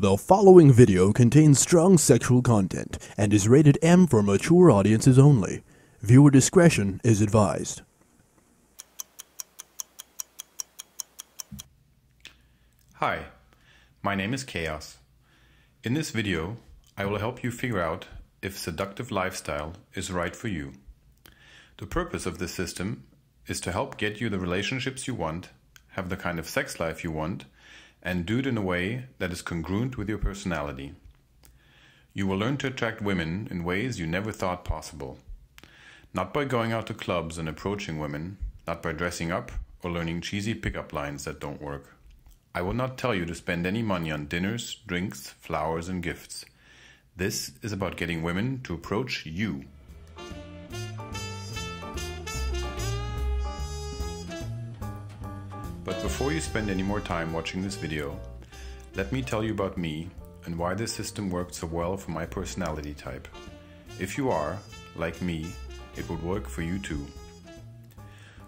The following video contains strong sexual content and is rated M for mature audiences only. Viewer discretion is advised. Hi, my name is Chaos. In this video, I will help you figure out if Seductive Lifestyle is right for you. The purpose of this system is to help get you the relationships you want, have the kind of sex life you want, and do it in a way that is congruent with your personality. You will learn to attract women in ways you never thought possible. Not by going out to clubs and approaching women, not by dressing up or learning cheesy pickup lines that don't work. I will not tell you to spend any money on dinners, drinks, flowers, and gifts. This is about getting women to approach you. But before you spend any more time watching this video, let me tell you about me and why this system worked so well for my personality type. If you are, like me, it would work for you too.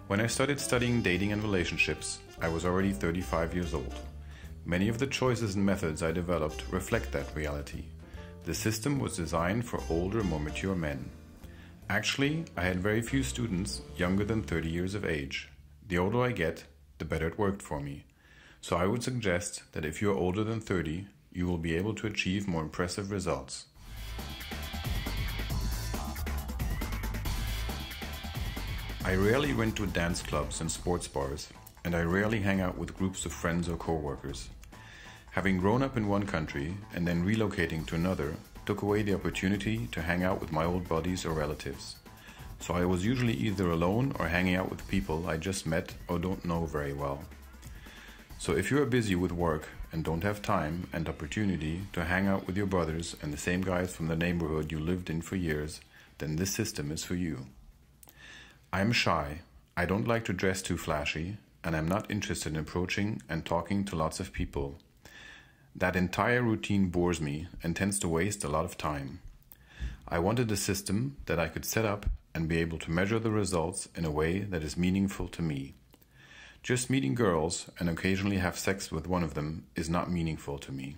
When I started studying dating and relationships, I was already 35 years old. Many of the choices and methods I developed reflect that reality. The system was designed for older, more mature men. Actually, I had very few students younger than 30 years of age. The older I get, the better it worked for me. So I would suggest that if you're older than 30, you will be able to achieve more impressive results. I rarely went to dance clubs and sports bars, and I rarely hang out with groups of friends or co-workers. Having grown up in one country and then relocating to another took away the opportunity to hang out with my old buddies or relatives. So I was usually either alone or hanging out with people I just met or don't know very well. So if you are busy with work and don't have time and opportunity to hang out with your brothers and the same guys from the neighborhood you lived in for years, then this system is for you. I'm shy, I don't like to dress too flashy, and I'm not interested in approaching and talking to lots of people. That entire routine bores me and tends to waste a lot of time. I wanted a system that I could set up and be able to measure the results in a way that is meaningful to me. Just meeting girls and occasionally have sex with one of them is not meaningful to me.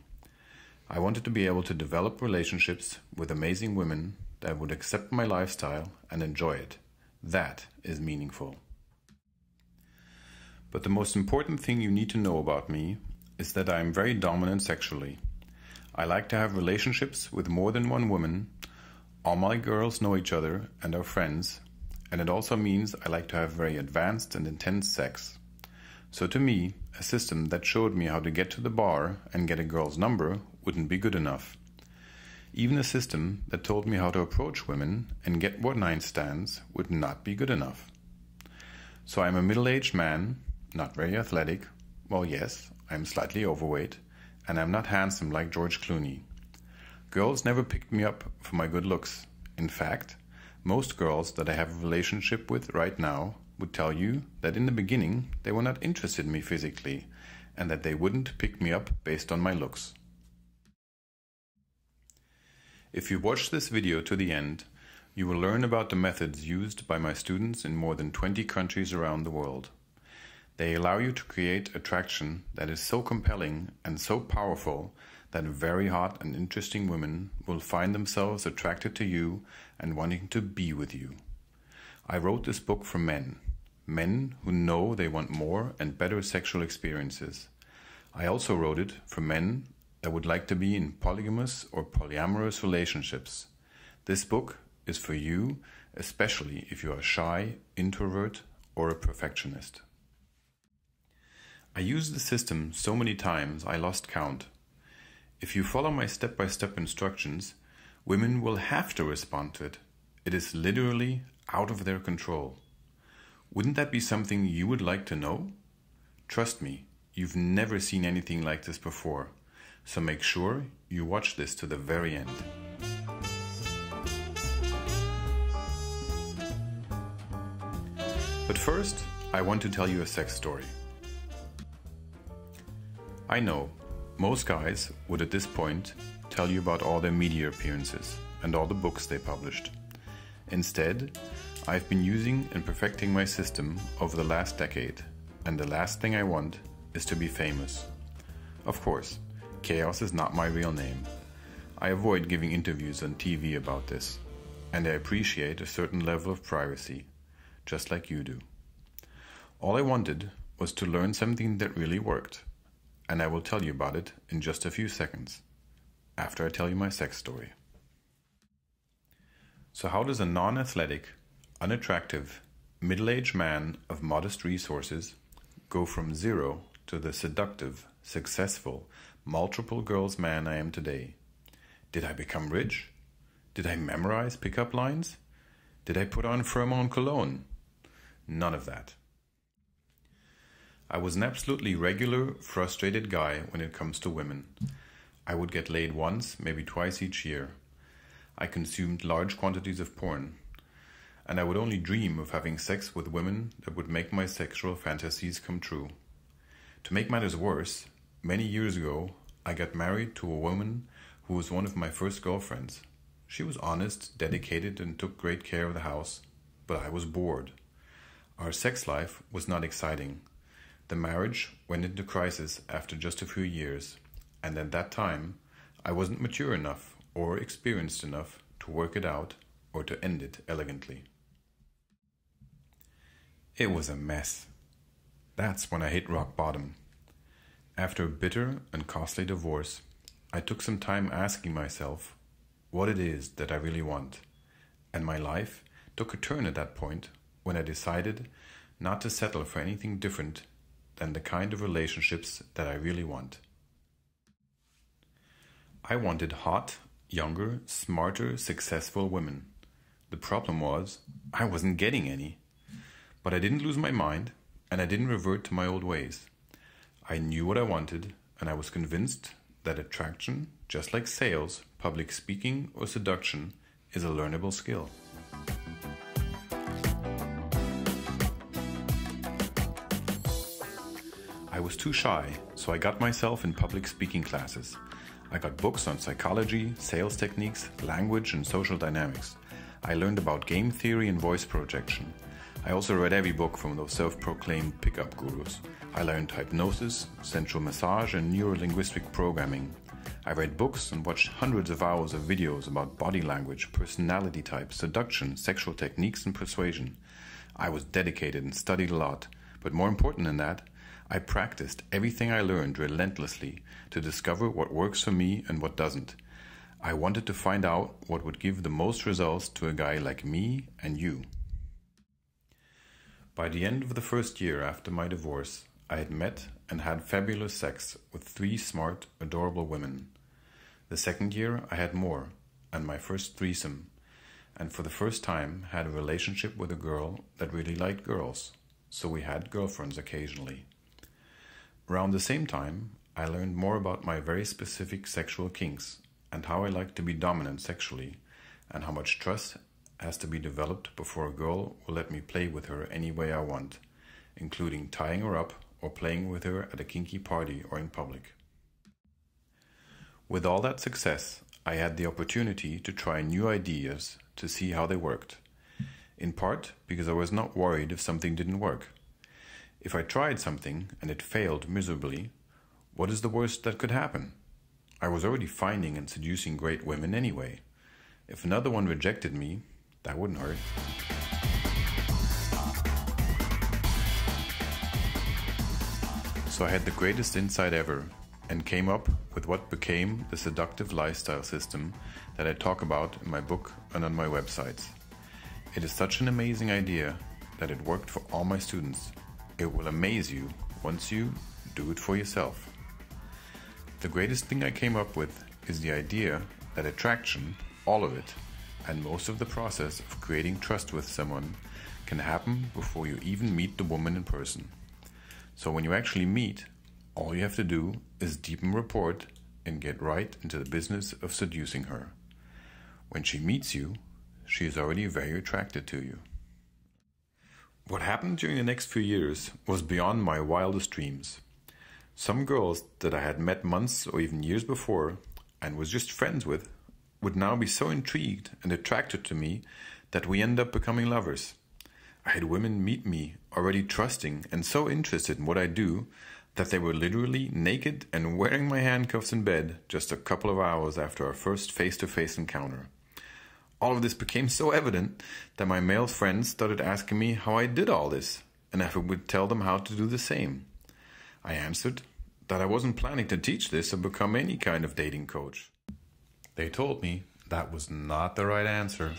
I wanted to be able to develop relationships with amazing women that would accept my lifestyle and enjoy it. That is meaningful. But the most important thing you need to know about me is that I am very dominant sexually. I like to have relationships with more than one woman. All my girls know each other and are friends, and it also means I like to have very advanced and intense sex. So to me, a system that showed me how to get to the bar and get a girl's number wouldn't be good enough. Even a system that told me how to approach women and get one-night stands would not be good enough. So I'm a middle-aged man, not very athletic. Well, yes, I'm slightly overweight, and I'm not handsome like George Clooney. Girls never picked me up for my good looks. In fact, most girls that I have a relationship with right now would tell you that in the beginning they were not interested in me physically and that they wouldn't pick me up based on my looks. If you watch this video to the end, you will learn about the methods used by my students in more than 20 countries around the world. They allow you to create attraction that is so compelling and so powerful that very hot and interesting women will find themselves attracted to you and wanting to be with you. I wrote this book for men who know they want more and better sexual experiences. I also wrote it for men that would like to be in polygamous or polyamorous relationships. This book is for you, especially if you are shy, introvert, or a perfectionist. I used the system so many times I lost count. If you follow my step-by-step instructions, women will have to respond to it. It is literally out of their control. Wouldn't that be something you would like to know? Trust me, you've never seen anything like this before, so make sure you watch this to the very end. But first, I want to tell you a sex story. I know, most guys would at this point tell you about all their media appearances and all the books they published. Instead, I've been using and perfecting my system over the last decade, and the last thing I want is to be famous. Of course, Chaos is not my real name. I avoid giving interviews on TV about this, and I appreciate a certain level of privacy, just like you do. All I wanted was to learn something that really worked, and I will tell you about it in just a few seconds, after I tell you my sex story. So how does a non-athletic, unattractive, middle-aged man of modest resources go from zero to the seductive, successful, multiple girls man I am today? Did I become rich? Did I memorize pickup lines? Did I put on pheromone cologne? None of that. I was an absolutely regular, frustrated guy when it comes to women. I would get laid once, maybe twice each year. I consumed large quantities of porn, and I would only dream of having sex with women that would make my sexual fantasies come true. To make matters worse, many years ago, I got married to a woman who was one of my first girlfriends. She was honest, dedicated, and took great care of the house, but I was bored. Our sex life was not exciting. The marriage went into crisis after just a few years, and at that time, I wasn't mature enough or experienced enough to work it out or to end it elegantly. It was a mess. That's when I hit rock bottom. After a bitter and costly divorce, I took some time asking myself what it is that I really want, and my life took a turn at that point when I decided not to settle for anything different than the kind of relationships that I really want. I wanted hot, younger, smarter, successful women. The problem was, I wasn't getting any. But I didn't lose my mind, and I didn't revert to my old ways. I knew what I wanted, and I was convinced that attraction, just like sales, public speaking, or seduction, is a learnable skill. I was too shy, so I got myself in public speaking classes. I got books on psychology, sales techniques, language, and social dynamics. I learned about game theory and voice projection. I also read every book from those self-proclaimed pickup gurus. I learned hypnosis, sensual massage, and neuro-linguistic programming. I read books and watched hundreds of hours of videos about body language, personality types, seduction, sexual techniques, and persuasion. I was dedicated and studied a lot, but more important than that, I practiced everything I learned relentlessly to discover what works for me and what doesn't. I wanted to find out what would give the most results to a guy like me and you. By the end of the first year after my divorce, I had met and had fabulous sex with 3 smart, adorable women. The second year I had more, and my first threesome, and for the first time had a relationship with a girl that really liked girls, so we had girlfriends occasionally. Around the same time, I learned more about my very specific sexual kinks and how I like to be dominant sexually, and how much trust has to be developed before a girl will let me play with her any way I want, including tying her up or playing with her at a kinky party or in public. With all that success, I had the opportunity to try new ideas to see how they worked, in part because I was not worried if something didn't work. If I tried something and it failed miserably, what is the worst that could happen? I was already finding and seducing great women anyway. If another one rejected me, that wouldn't hurt. So I had the greatest insight ever and came up with what became the Seductive Lifestyle system that I talk about in my book and on my websites. It is such an amazing idea that it worked for all my students. It will amaze you once you do it for yourself. The greatest thing I came up with is the idea that attraction, all of it, and most of the process of creating trust with someone can happen before you even meet the woman in person. So when you actually meet, all you have to do is deepen rapport and get right into the business of seducing her. When she meets you, she is already very attracted to you. What happened during the next few years was beyond my wildest dreams. Some girls that I had met months or even years before and was just friends with would now be so intrigued and attracted to me that we end up becoming lovers. I had women meet me already trusting and so interested in what I do that they were literally naked and wearing my handcuffs in bed just a couple of hours after our first face-to-face encounter. All of this became so evident that my male friends started asking me how I did all this, and if I would tell them how to do the same. I answered that I wasn't planning to teach this or become any kind of dating coach. They told me that was not the right answer.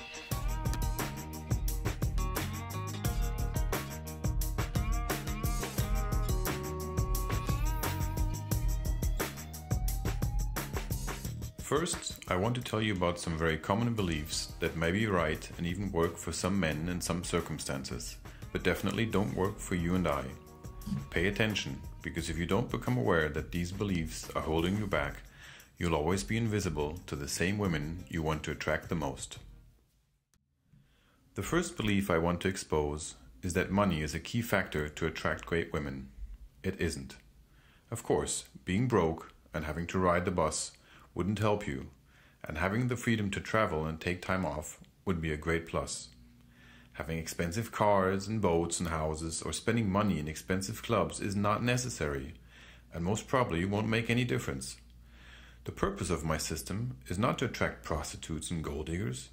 First, I want to tell you about some very common beliefs that may be right and even work for some men in some circumstances, but definitely don't work for you and I. Pay attention, because if you don't become aware that these beliefs are holding you back, you'll always be invisible to the same women you want to attract the most. The first belief I want to expose is that money is a key factor to attract great women. It isn't. Of course, being broke and having to ride the bus wouldn't help you, and having the freedom to travel and take time off would be a great plus. Having expensive cars and boats and houses or spending money in expensive clubs is not necessary, and most probably won't make any difference. The purpose of my system is not to attract prostitutes and gold diggers.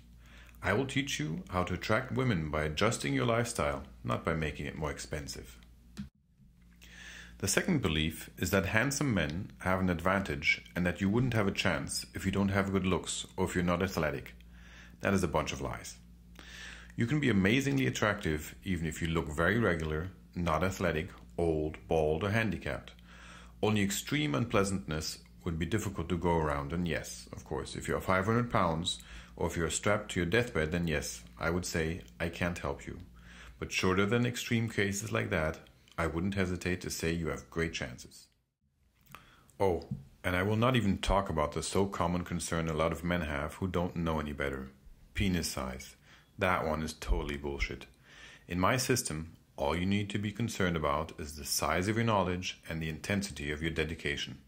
I will teach you how to attract women by adjusting your lifestyle, not by making it more expensive. The second belief is that handsome men have an advantage and that you wouldn't have a chance if you don't have good looks or if you're not athletic. That is a bunch of lies. You can be amazingly attractive even if you look very regular, not athletic, old, bald, or handicapped. Only extreme unpleasantness would be difficult to go around, and yes, of course, if you're 500 pounds or if you're strapped to your deathbed, then yes, I would say I can't help you. But shorter than extreme cases like that, I wouldn't hesitate to say you have great chances. Oh, and I will not even talk about the so common concern a lot of men have who don't know any better. Penis size. That one is totally bullshit. In my system, all you need to be concerned about is the size of your knowledge and the intensity of your dedication.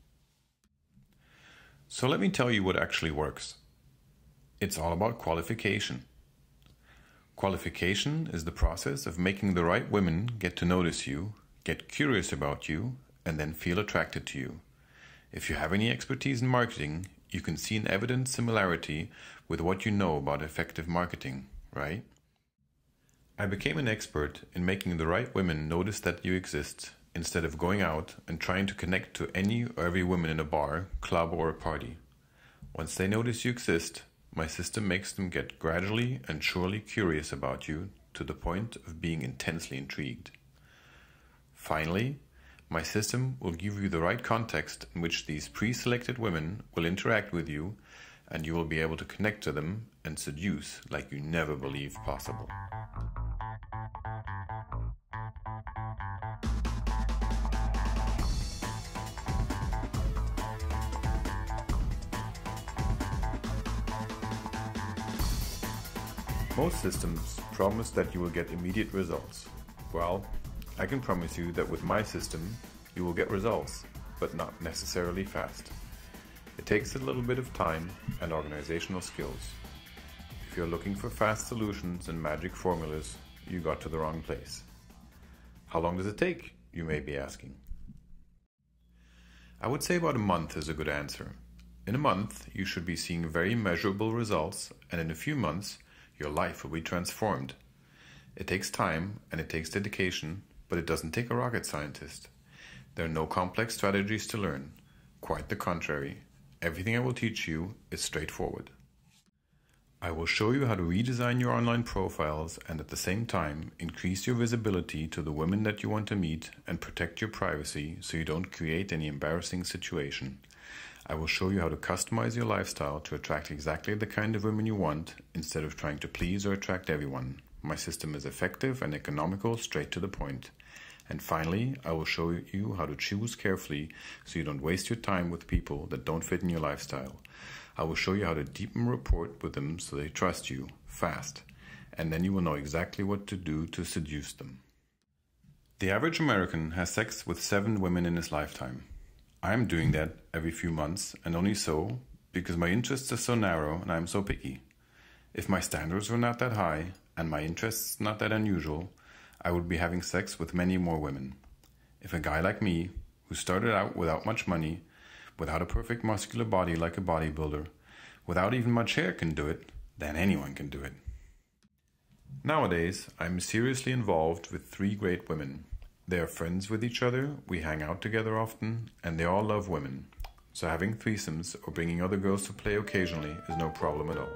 So let me tell you what actually works. It's all about qualification. Qualification is the process of making the right women get to notice you, get curious about you, and then feel attracted to you. If you have any expertise in marketing, you can see an evident similarity with what you know about effective marketing, right? I became an expert in making the right women notice that you exist instead of going out and trying to connect to any or every woman in a bar, club, or a party. Once they notice you exist, my system makes them get gradually and surely curious about you to the point of being intensely intrigued. Finally, my system will give you the right context in which these pre-selected women will interact with you, and you will be able to connect to them and seduce like you never believed possible. Most systems promise that you will get immediate results. Well, I can promise you that with my system, you will get results, but not necessarily fast. It takes a little bit of time and organizational skills. If you're looking for fast solutions and magic formulas, you got to the wrong place. How long does it take, you may be asking? I would say about a month is a good answer. In a month, you should be seeing very measurable results, and in a few months, your life will be transformed. It takes time and it takes dedication, but it doesn't take a rocket scientist. There are no complex strategies to learn. Quite the contrary. Everything I will teach you is straightforward. I will show you how to redesign your online profiles and at the same time increase your visibility to the women that you want to meet and protect your privacy so you don't create any embarrassing situation. I will show you how to customize your lifestyle to attract exactly the kind of women you want instead of trying to please or attract everyone. My system is effective and economical, straight to the point. And finally, I will show you how to choose carefully so you don't waste your time with people that don't fit in your lifestyle. I will show you how to deepen rapport with them so they trust you, fast. And then you will know exactly what to do to seduce them. The average American has sex with 7 women in his lifetime. I am doing that every few months, and only so because my interests are so narrow and I am so picky. If my standards were not that high and my interests not that unusual, I would be having sex with many more women. If a guy like me, who started out without much money, without a perfect muscular body like a bodybuilder, without even much hair can do it, then anyone can do it. Nowadays, I'm seriously involved with 3 great women. They are friends with each other, we hang out together often, and they all love women. So having threesomes or bringing other girls to play occasionally is no problem at all.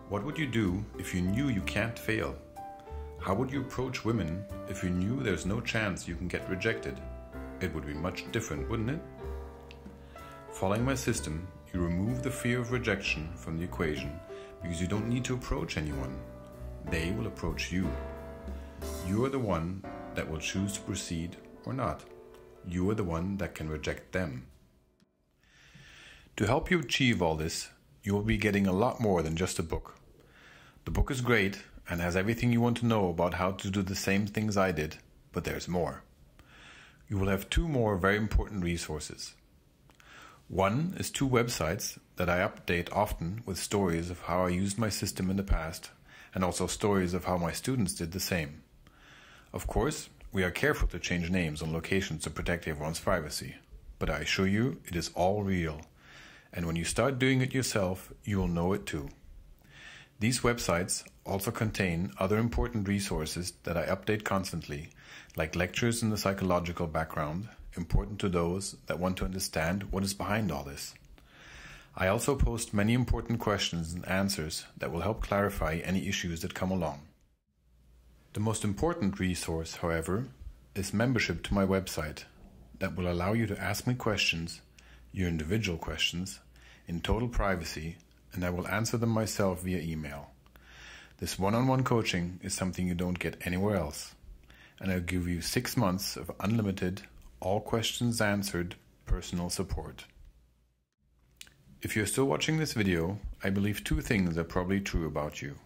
What would you do if you knew you can't fail? How would you approach women if you knew there's no chance you can get rejected? It would be much different, wouldn't it? Following my system, you remove the fear of rejection from the equation because you don't need to approach anyone. They will approach you. You are the one that will choose to proceed or not. You are the one that can reject them. To help you achieve all this, you will be getting a lot more than just a book. The book is great and has everything you want to know about how to do the same things I did, but there's more. You will have 2 more very important resources. One is 2 websites that I update often with stories of how I used my system in the past and also stories of how my students did the same. Of course, we are careful to change names and locations to protect everyone's privacy, but I assure you it is all real, and when you start doing it yourself, you will know it too. These websites also contain other important resources that I update constantly, like lectures in the psychological background, important to those that want to understand what is behind all this. I also post many important questions and answers that will help clarify any issues that come along. The most important resource, however, is membership to my website that will allow you to ask me questions, your individual questions, in total privacy, and I will answer them myself via email. This one-on-one coaching is something you don't get anywhere else, and I'll give you 6 months of unlimited, all questions answered, personal support. If you're still watching this video, I believe 2 things are probably true about you.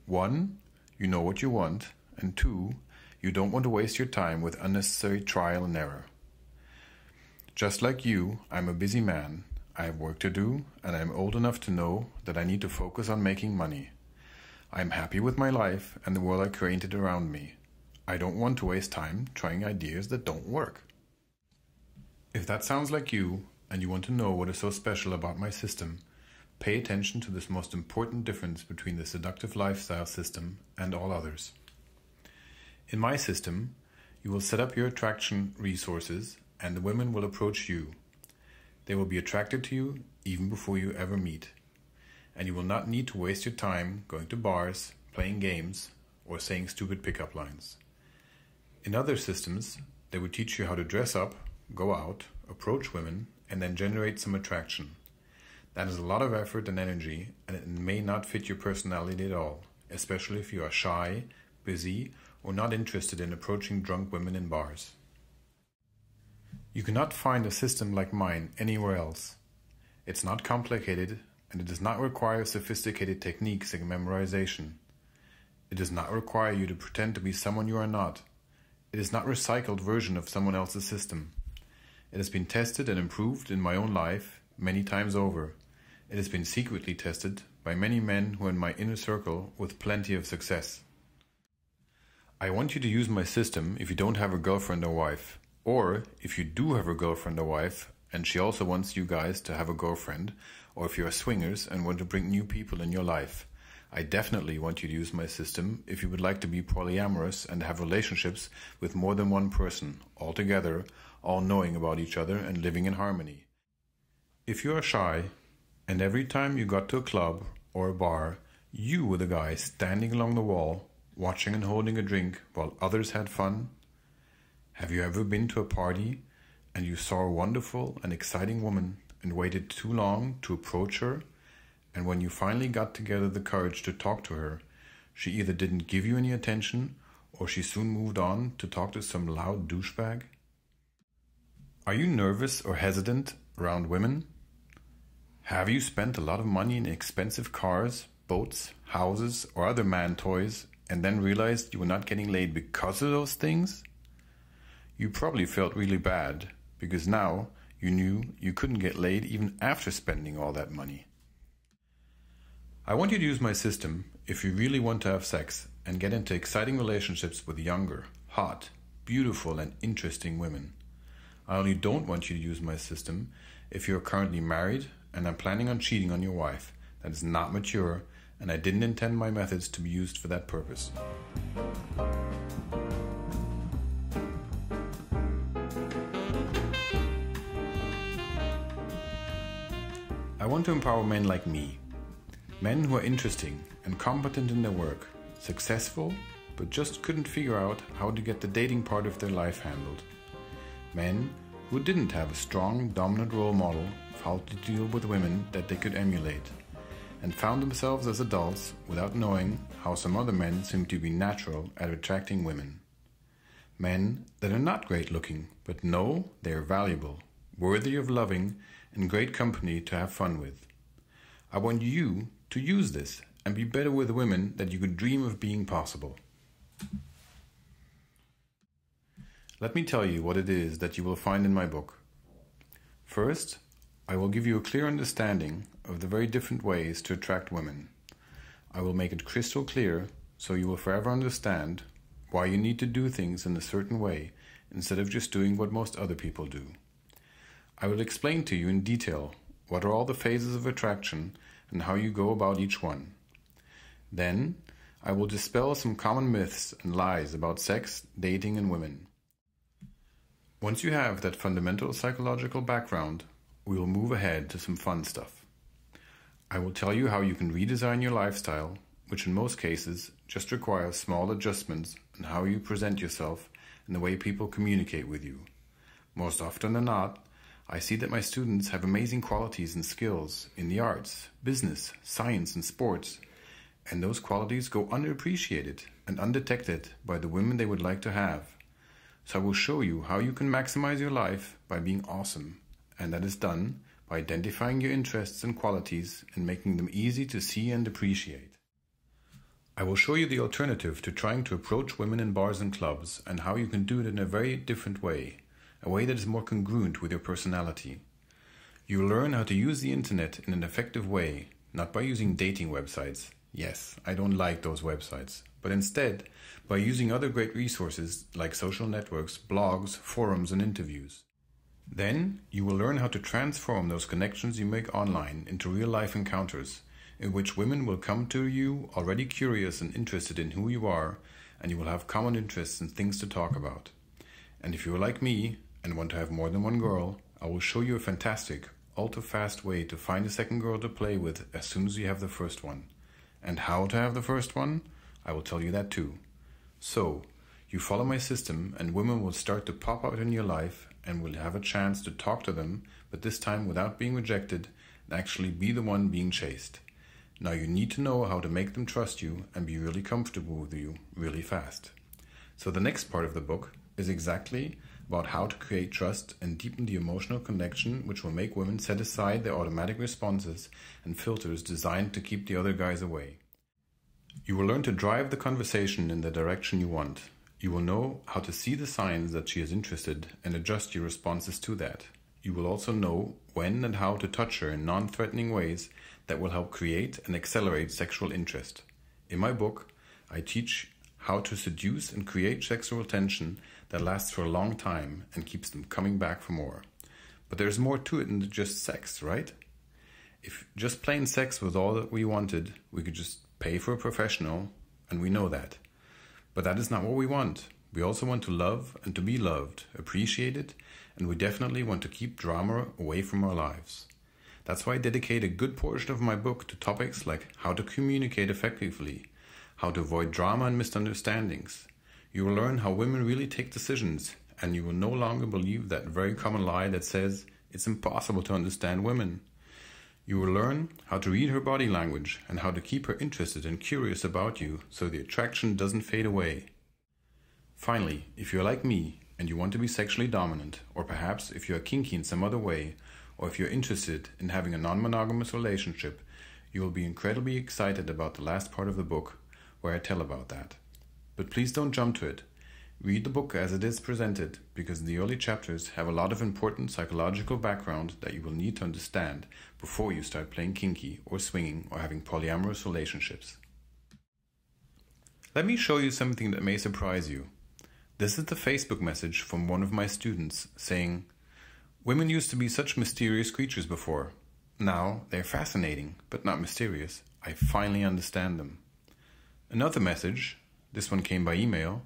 1, you know what you want, and 2, you don't want to waste your time with unnecessary trial and error. Just like you, I'm a busy man. I have work to do, and I'm old enough to know that I need to focus on making money. I'm happy with my life and the world I created around me. I don't want to waste time trying ideas that don't work. If that sounds like you, and you want to know what is so special about my system, pay attention to this most important difference between the Seductive Lifestyle system and all others. In my system, you will set up your attraction resources and the women will approach you. They will be attracted to you even before you ever meet. And you will not need to waste your time going to bars, playing games, or saying stupid pickup lines. In other systems, they would teach you how to dress up, go out, approach women, and then generate some attraction. That is a lot of effort and energy, and it may not fit your personality at all, especially if you are shy, busy, or not interested in approaching drunk women in bars. You cannot find a system like mine anywhere else. It's not complicated, and it does not require sophisticated techniques and memorization. It does not require you to pretend to be someone you are not. It is not a recycled version of someone else's system. It has been tested and improved in my own life many times over. It has been secretly tested by many men who are in my inner circle with plenty of success. I want you to use my system if you don't have a girlfriend or wife, or if you do have a girlfriend or wife and she also wants you guys to have a girlfriend, or if you are swingers and want to bring new people in your life. I definitely want you to use my system if you would like to be polyamorous and have relationships with more than one person, all together, all knowing about each other and living in harmony. If you are shy, and every time you got to a club or a bar, you were the guy standing along the wall, watching and holding a drink while others had fun? Have you ever been to a party and you saw a wonderful and exciting woman and waited too long to approach her? And when you finally got together the courage to talk to her, she either didn't give you any attention or she soon moved on to talk to some loud douchebag? Are you nervous or hesitant around women? Have you spent a lot of money in expensive cars, boats, houses, or other man toys and then realized you were not getting laid because of those things? You probably felt really bad because now You knew you couldn't get laid even after spending all that money. I want you to use my system if you really want to have sex and get into exciting relationships with younger, hot, beautiful, and interesting women. I only don't want you to use my system if you're currently married and are planning on cheating on your wife. That is not mature, and I didn't intend my methods to be used for that purpose. I want to empower men like me. Men who are interesting and competent in their work, successful, but just couldn't figure out how to get the dating part of their life handled. Men who didn't have a strong, dominant role model of how to deal with women that they could emulate, and found themselves as adults without knowing how some other men seem to be natural at attracting women. Men that are not great looking, but know they are valuable, worthy of loving, and great company to have fun with. I want you to use this and be better with women that you could dream of being possible. Let me tell you what it is that you will find in my book. First, I will give you a clear understanding of the very different ways to attract women. I will make it crystal clear so you will forever understand why you need to do things in a certain way instead of just doing what most other people do. I will explain to you in detail what are all the phases of attraction and how you go about each one. Then, I will dispel some common myths and lies about sex, dating, and women. Once you have that fundamental psychological background, we will move ahead to some fun stuff. I will tell you how you can redesign your lifestyle, which in most cases just requires small adjustments in how you present yourself and the way people communicate with you. Most often than not, I see that my students have amazing qualities and skills in the arts, business, science, and sports, and those qualities go underappreciated and undetected by the women they would like to have. So I will show you how you can maximize your life by being awesome, and that is done by identifying your interests and qualities and making them easy to see and appreciate. I will show you the alternative to trying to approach women in bars and clubs and how you can do it in a very different way. A way that is more congruent with your personality. You will learn how to use the internet in an effective way, not by using dating websites. Yes, I don't like those websites, but instead by using other great resources like social networks, blogs, forums, and interviews. Then you will learn how to transform those connections you make online into real-life encounters, in which women will come to you already curious and interested in who you are, and you will have common interests and things to talk about. And if you're like me, and want to have more than one girl, I will show you a fantastic, ultra-fast way to find a second girl to play with as soon as you have the first one. And how to have the first one? I will tell you that too. So, you follow my system and women will start to pop out in your life and will have a chance to talk to them, but this time without being rejected and actually be the one being chased. Now you need to know how to make them trust you and be really comfortable with you really fast. So the next part of the book is exactly about how to create trust and deepen the emotional connection which will make women set aside their automatic responses and filters designed to keep the other guys away. You will learn to drive the conversation in the direction you want. You will know how to see the signs that she is interested and adjust your responses to that. You will also know when and how to touch her in non-threatening ways that will help create and accelerate sexual interest. In my book, I teach how to seduce and create sexual tension that lasts for a long time and keeps them coming back for more. But there's more to it than just sex, right? If just plain sex was all that we wanted, we could just pay for a professional, and we know that. But that is not what we want. We also want to love and to be loved, appreciated, and we definitely want to keep drama away from our lives. That's why I dedicate a good portion of my book to topics like how to communicate effectively, how to avoid drama and misunderstandings. You will learn how women really take decisions, and you will no longer believe that very common lie that says it's impossible to understand women. You will learn how to read her body language and how to keep her interested and curious about you so the attraction doesn't fade away. Finally, if you're like me and you want to be sexually dominant, or perhaps if you're kinky in some other way, or if you're interested in having a non-monogamous relationship, you will be incredibly excited about the last part of the book where I tell about that. But please don't jump to it. Read the book as it is presented because the early chapters have a lot of important psychological background that you will need to understand before you start playing kinky or swinging or having polyamorous relationships. Let me show you something that may surprise you. This is the Facebook message from one of my students saying, "Women used to be such mysterious creatures before. Now they're fascinating, but not mysterious. I finally understand them." Another message, this one came by email,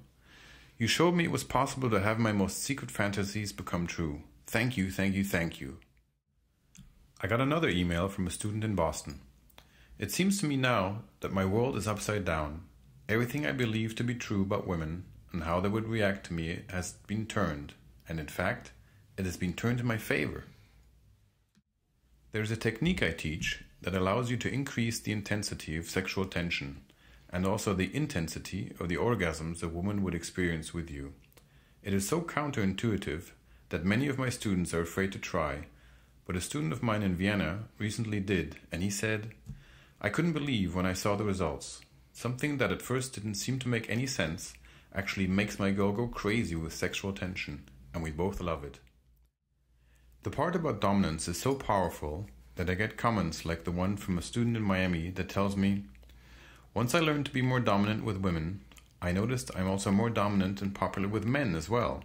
"You showed me it was possible to have my most secret fantasies become true. Thank you, thank you, thank you." I got another email from a student in Boston. "It seems to me now that my world is upside down. Everything I believed to be true about women and how they would react to me has been turned, and in fact, it has been turned in my favor." There's a technique I teach that allows you to increase the intensity of sexual tension and also the intensity of the orgasms a woman would experience with you. It is so counterintuitive that many of my students are afraid to try, but a student of mine in Vienna recently did, and he said, "I couldn't believe when I saw the results. Something that at first didn't seem to make any sense actually makes my girl go crazy with sexual tension, and we both love it." The part about dominance is so powerful that I get comments like the one from a student in Miami that tells me, "Once I learned to be more dominant with women, I noticed I'm also more dominant and popular with men as well.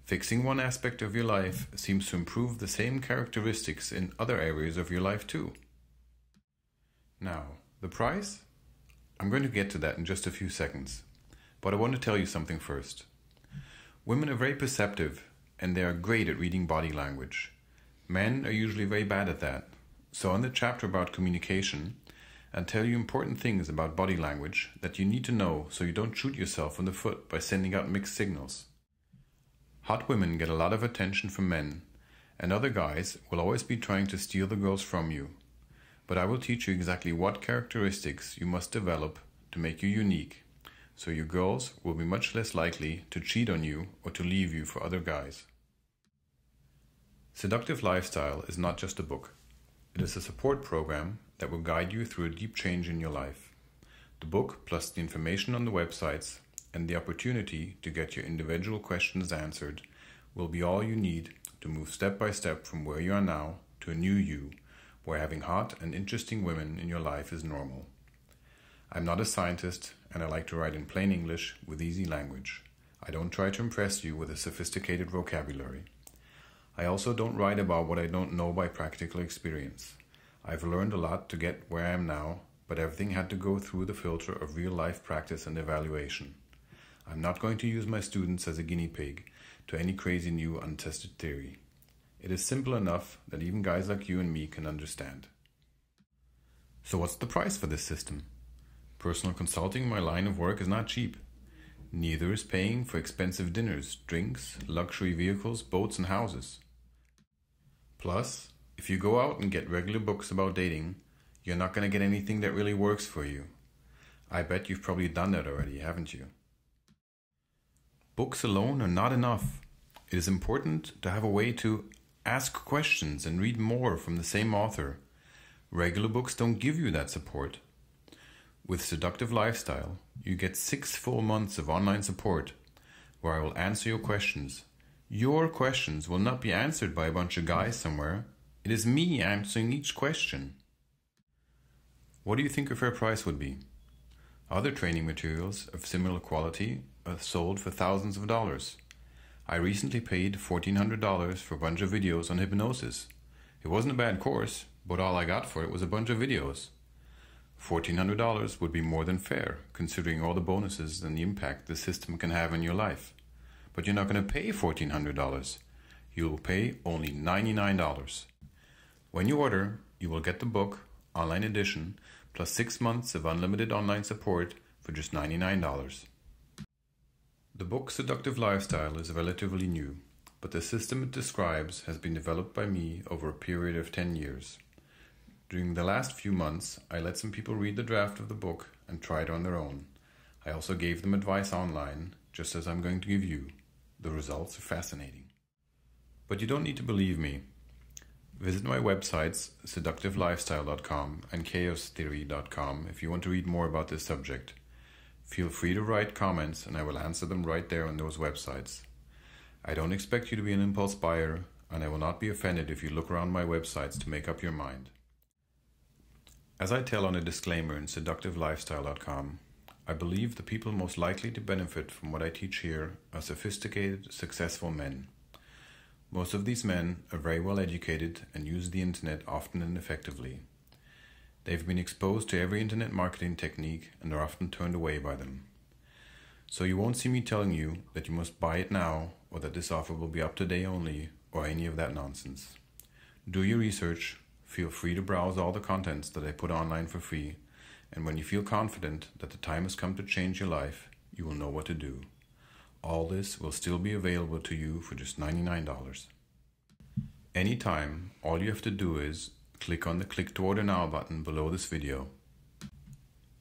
Fixing one aspect of your life seems to improve the same characteristics in other areas of your life too." Now, the price? I'm going to get to that in just a few seconds, but I want to tell you something first. Women are very perceptive, and they are great at reading body language. Men are usually very bad at that. So in the chapter about communication, I'll tell you important things about body language that you need to know so you don't shoot yourself in the foot by sending out mixed signals. Hot women get a lot of attention from men, and other guys will always be trying to steal the girls from you. But I will teach you exactly what characteristics you must develop to make you unique, so your girls will be much less likely to cheat on you or to leave you for other guys. Seductive Lifestyle is not just a book. It is a support program that will guide you through a deep change in your life. The book, plus the information on the websites and the opportunity to get your individual questions answered, will be all you need to move step by step from where you are now to a new you, where having hot and interesting women in your life is normal. I'm not a scientist, and I like to write in plain English with easy language. I don't try to impress you with a sophisticated vocabulary. I also don't write about what I don't know by practical experience. I've learned a lot to get where I am now, but everything had to go through the filter of real-life practice and evaluation. I'm not going to use my students as a guinea pig to any crazy new untested theory. It is simple enough that even guys like you and me can understand. So what's the price for this system? Personal consulting in my line of work is not cheap. Neither is paying for expensive dinners, drinks, luxury vehicles, boats, and houses. Plus, if you go out and get regular books about dating, you're not going to get anything that really works for you. I bet you've probably done that already, haven't you? Books alone are not enough. It is important to have a way to ask questions and read more from the same author. Regular books don't give you that support. With Seductive Lifestyle, you get 6 full months of online support where I will answer your questions. Your questions will not be answered by a bunch of guys somewhere. It is me answering each question. What do you think a fair price would be? Other training materials of similar quality are sold for thousands of dollars. I recently paid $1,400 for a bunch of videos on hypnosis. It wasn't a bad course, but all I got for it was a bunch of videos. $1,400 would be more than fair, considering all the bonuses and the impact the system can have in your life. But you're not going to pay $1,400. You will pay only $99. When you order, you will get the book, online edition, plus 6 months of unlimited online support for just $99. The book Seductive Lifestyle is relatively new, but the system it describes has been developed by me over a period of 10 years. During the last few months, I let some people read the draft of the book and try it on their own. I also gave them advice online, just as I'm going to give you. The results are fascinating. But you don't need to believe me. Visit my websites seductivelifestyle.com and chaostheory.com if you want to read more about this subject. Feel free to write comments and I will answer them right there on those websites. I don't expect you to be an impulse buyer, and I will not be offended if you look around my websites to make up your mind. As I tell on a disclaimer in seductivelifestyle.com, I believe the people most likely to benefit from what I teach here are sophisticated, successful men. Most of these men are very well educated and use the internet often and effectively. They've been exposed to every internet marketing technique and are often turned away by them. So you won't see me telling you that you must buy it now, or that this offer will be up to date only, or any of that nonsense. Do your research, feel free to browse all the contents that I put online for free, and when you feel confident that the time has come to change your life, you will know what to do. All this will still be available to you for just $99. Anytime, all you have to do is click on the Click to Order Now button below this video.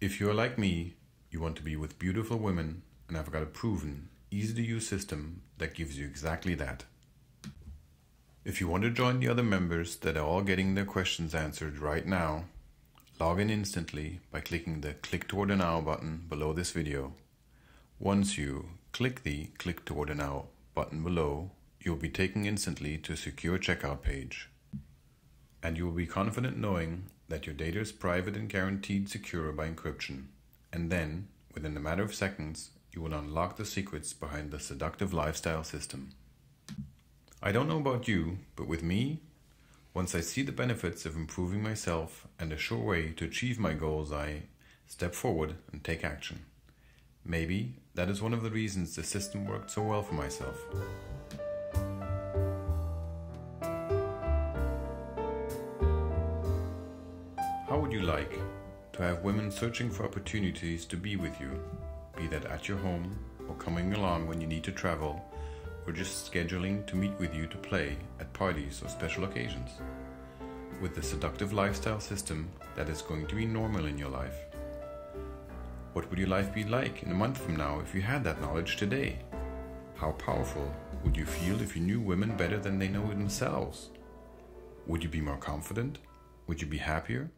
If you're like me, you want to be with beautiful women, and I've got a proven, easy-to-use system that gives you exactly that. If you want to join the other members that are all getting their questions answered right now, log in instantly by clicking the Click to Order Now button below this video. Once you click the Click to Order Now button below, you'll be taken instantly to a secure checkout page. And you will be confident knowing that your data is private and guaranteed secure by encryption. And then, within a matter of seconds, you will unlock the secrets behind the Seductive Lifestyle system. I don't know about you, but with me, once I see the benefits of improving myself and a sure way to achieve my goals, I step forward and take action. Maybe that is one of the reasons the system worked so well for myself. How would you like to have women searching for opportunities to be with you, be that at your home or coming along when you need to travel, or just scheduling to meet with you to play at parties or special occasions? With the Seductive Lifestyle system, that is going to be normal in your life. What would your life be like in a month from now if you had that knowledge today? How powerful would you feel if you knew women better than they know themselves? Would you be more confident? Would you be happier?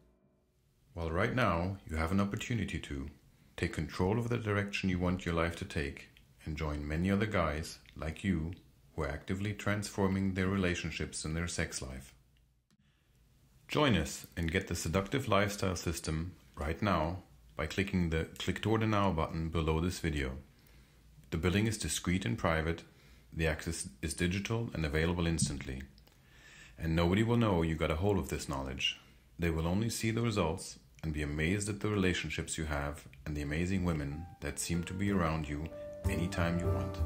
Well, right now, you have an opportunity to take control of the direction you want your life to take and join many other guys like you who are actively transforming their relationships and their sex life. Join us and get the Seductive Lifestyle system right now by clicking the Click to Order Now button below this video. The billing is discreet and private, the access is digital and available instantly. And nobody will know you got a hold of this knowledge. They will only see the results and be amazed at the relationships you have and the amazing women that seem to be around you anytime you want.